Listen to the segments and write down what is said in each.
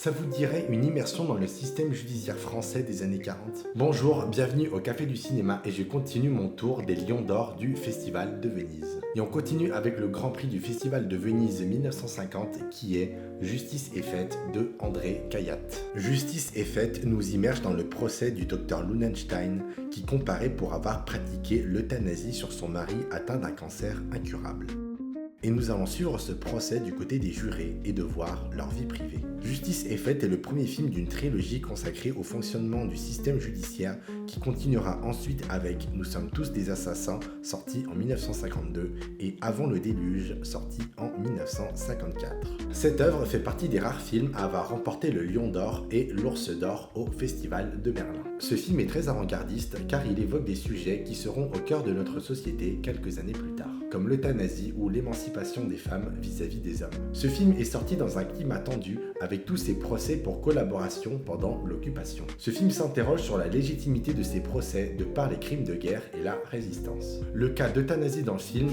Ça vous dirait une immersion dans le système judiciaire français des années 40? Bonjour, bienvenue au Café du Cinéma et je continue mon tour des Lions d'Or du Festival de Venise. Et on continue avec le Grand Prix du Festival de Venise 1950 qui est Justice est faite de André Cayatte. Justice est faite nous immerge dans le procès du docteur Lunenstein qui comparait pour avoir pratiqué l'euthanasie sur son mari atteint d'un cancer incurable. Et nous allons suivre ce procès du côté des jurés et de voir leur vie privée. Justice est faite est le premier film d'une trilogie consacrée au fonctionnement du système judiciaire qui continuera ensuite avec Nous sommes tous des assassins, sorti en 1952, et Avant le déluge, sorti en 1954. Cette œuvre fait partie des rares films à avoir remporté le Lion d'Or et l'Ours d'Or au Festival de Berlin. Ce film est très avant-gardiste car il évoque des sujets qui seront au cœur de notre société quelques années plus tard, comme l'euthanasie ou l'émancipation des femmes vis-à-vis des hommes. Ce film est sorti dans un climat tendu avec tous ces procès pour collaboration pendant l'occupation. Ce film s'interroge sur la légitimité de ces procès de par les crimes de guerre et la résistance. Le cas d'euthanasie dans le film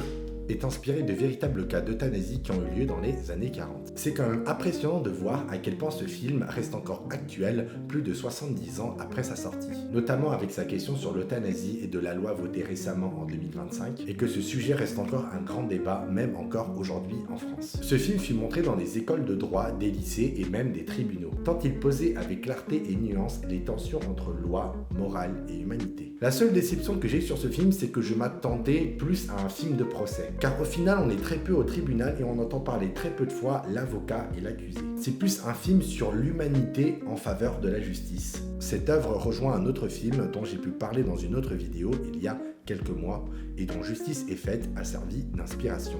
est inspiré de véritables cas d'euthanasie qui ont eu lieu dans les années 40. C'est quand même impressionnant de voir à quel point ce film reste encore actuel plus de 70 ans après sa sortie, notamment avec sa question sur l'euthanasie et de la loi votée récemment en 2025, et que ce sujet reste encore un grand débat, même encore aujourd'hui en France. Ce film fut montré dans des écoles de droit, des lycées et même des tribunaux, tant il posait avec clarté et nuance les tensions entre loi, morale et humanité. La seule déception que j'ai sur ce film, c'est que je m'attendais plus à un film de procès. Car au final, on est très peu au tribunal et on entend parler très peu de fois l'avocat et l'accusé. C'est plus un film sur l'humanité en faveur de la justice. Cette œuvre rejoint un autre film dont j'ai pu parler dans une autre vidéo il y a quelques mois et dont Justice est faite a servi d'inspiration,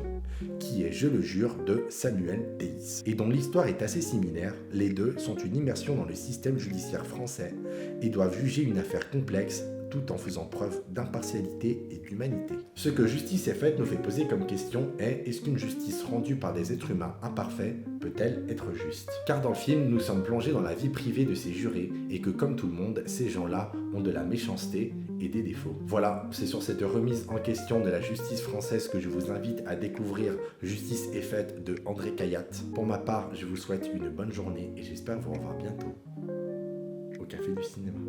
qui est Je le jure de Samuel Deis, et dont l'histoire est assez similaire. Les deux sont une immersion dans le système judiciaire français et doivent juger une affaire complexe tout en faisant preuve d'impartialité et d'humanité. Ce que Justice est faite nous fait poser comme question est: est-ce qu'une justice rendue par des êtres humains imparfaits peut-elle être juste? Car dans le film, nous sommes plongés dans la vie privée de ces jurés et que comme tout le monde, ces gens-là ont de la méchanceté et des défauts. Voilà, c'est sur cette remise en question de la justice française que je vous invite à découvrir Justice est faite de André Cayatte. Pour ma part, je vous souhaite une bonne journée et j'espère vous revoir bientôt au Café du Cinéma.